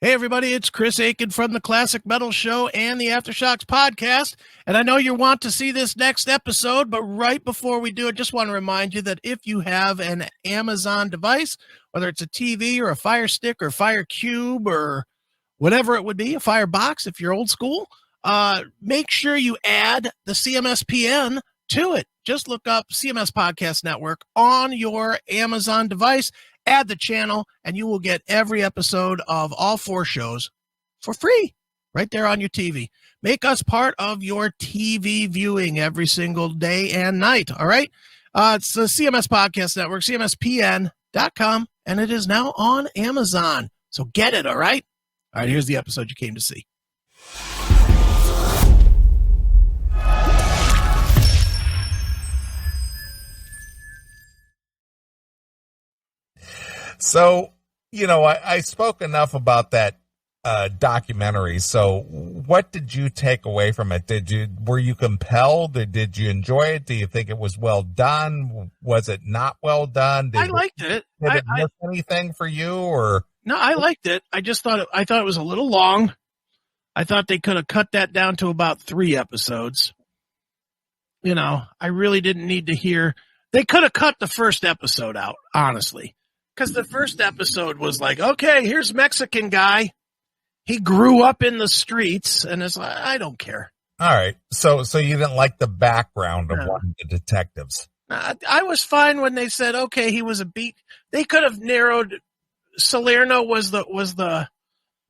Hey, everybody, it's Chris Aiken from the Classic Metal Show and the Aftershocks podcast. And I know you want to see this next episode, but right before we do it, just want to remind you that if you have an Amazon device, whether it's a TV or a Fire Stick or Fire Cube or whatever it would be, a Fire Box, if you're old school, make sure you add the CMS PN to it. Just look up CMS Podcast Network on your Amazon device. Add the channel, and you will get every episode of all 4 shows for free right there on your TV. Make us part of your TV viewing every single day and night, all right? It's the CMS Podcast Network, cmspn.com, and it is now on Amazon. So get it, all right? All right, here's the episode you came to see. So, I spoke enough about that documentary. So what did you take away from it? Were you compelled? Did you enjoy it? Do you think it was well done? Was it not well done? I liked it. Did it miss anything for you, or? No, I liked it. I thought it was a little long. I thought they could have cut that down to about 3 episodes. I really didn't need to hear. They could have cut the first episode out, honestly. Because the first episode was like, okay, here's Mexican guy. He grew up in the streets, and it's like, I don't care. All right. So you didn't like the background of one of the detectives. I was fine when they said, okay, he was a beat. They could have narrowed. Salerno was the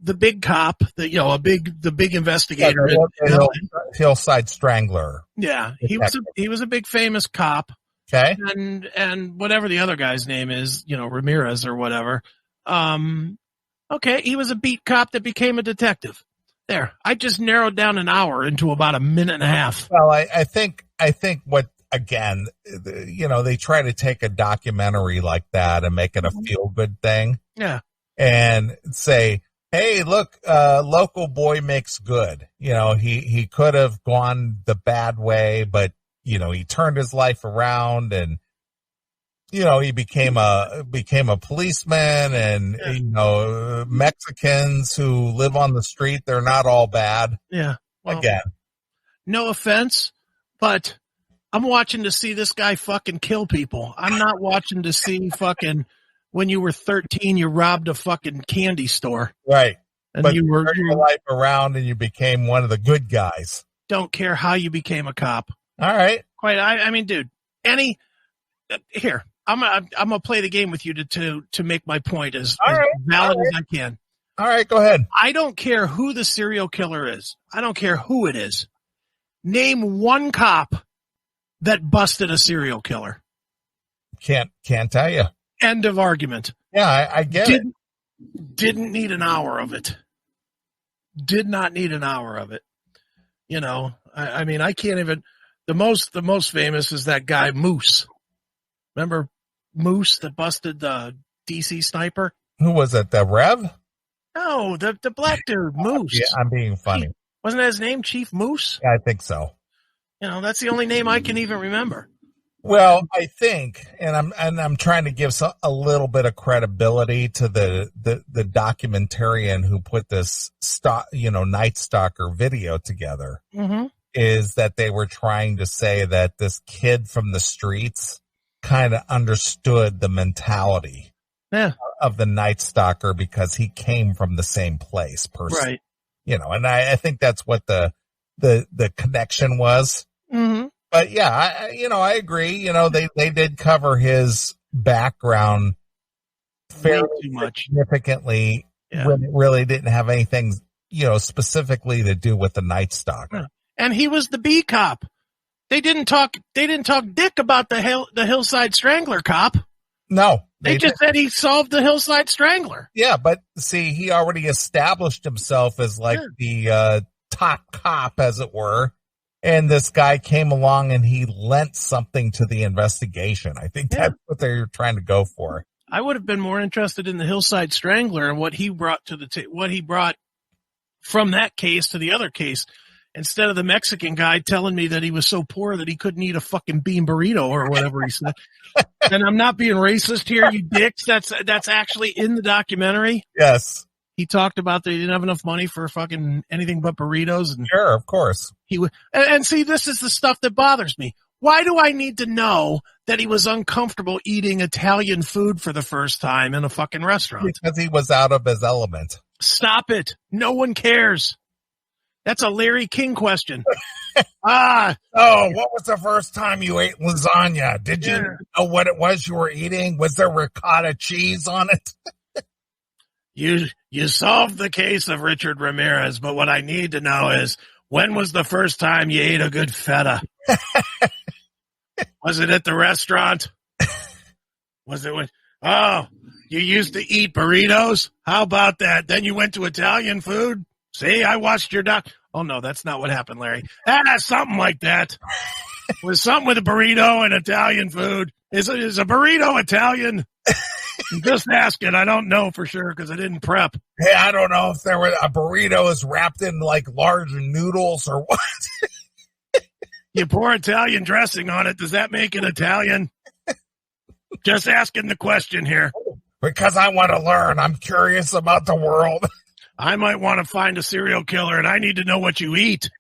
big cop, the big investigator. Yeah, Hillside Strangler. Yeah, he was a big famous cop. Okay. And whatever the other guy's name is, Ramirez or whatever. Okay, he was a beat cop that became a detective. There, I just narrowed down an hour into about a minute and a half. Well, I think what, again, they try to take a documentary like that and make it a feel-good thing. Yeah. And say, hey, look, local boy makes good. He could have gone the bad way, but he turned his life around, and he became a policeman, and Mexicans who live on the street, they're not all bad. Yeah. Well, again, no offense, but I'm watching to see this guy fucking kill people. I'm not watching to see fucking when you were 13 you robbed a fucking candy store. Right. And but you turned your life around and you became one of the good guys. Don't care how you became a cop. All right. I mean, dude, here, I'm gonna play the game with you to make my point as valid as I can. All right, go ahead. I don't care who the serial killer is. I don't care who it is. Name one cop that busted a serial killer. Can't tell you. End of argument. Yeah, I get it. Didn't need an hour of it. Did not need an hour of it. I mean, I can't even. The most famous is that guy Moose. Remember Moose that busted the DC sniper? Who was it? The Rev? No, the black dude Moose. Yeah, I'm being funny. Wasn't that his name, Chief Moose? Yeah, I think so. That's the only name I can even remember. Well, I think, and I'm trying to give a little bit of credibility to the documentarian who put this Night Stalker video together. Mm-hmm. Is that they were trying to say that this kid from the streets kind of understood the mentality of the Night Stalker because he came from the same place, personally. Right. And I think that's what the connection was. Mm-hmm. But yeah, I agree. They did cover his background fairly significantly when it really didn't have anything, specifically to do with the Night Stalker. And he was the B cop. They didn't talk dick about the Hillside Strangler cop. No. They just said he solved the Hillside Strangler. Yeah, but see, he already established himself as the top cop, as it were. And this guy came along and he lent something to the investigation. I think that's what they're trying to go for. I would have been more interested in the Hillside Strangler and what he brought to what he brought from that case to the other case. Instead of the Mexican guy telling me that he was so poor that he couldn't eat a fucking bean burrito or whatever he said. And I'm not being racist here, you dicks. That's actually in the documentary. Yes. he talked about that he didn't have enough money for fucking anything but burritos. And Sure, of course. he would, and see, this is the stuff that bothers me. Why do I need to know that he was uncomfortable eating Italian food for the first time in a fucking restaurant? Because he was out of his element. Stop it. No one cares. That's a Larry King question. Oh, what was the first time you ate lasagna? Did you know what it was you were eating? Was there ricotta cheese on it? You solved the case of Richard Ramirez, but what I need to know is, when was the first time you ate a good feta? Was it at the restaurant? Was it when, you used to eat burritos? How about that? Then you went to Italian food? See, I watched your doc. Oh, no, that's not what happened, Larry. Something like that. It was something with a burrito and Italian food. Is a burrito Italian? I'm just asking. I don't know for sure because I didn't prep. Hey, I don't know if there were a burrito is wrapped in like large noodles or what. You pour Italian dressing on it. Does that make it Italian? Just asking the question here. Because I want to learn. I'm curious about the world. I might want to find a serial killer, and I need to know what you eat.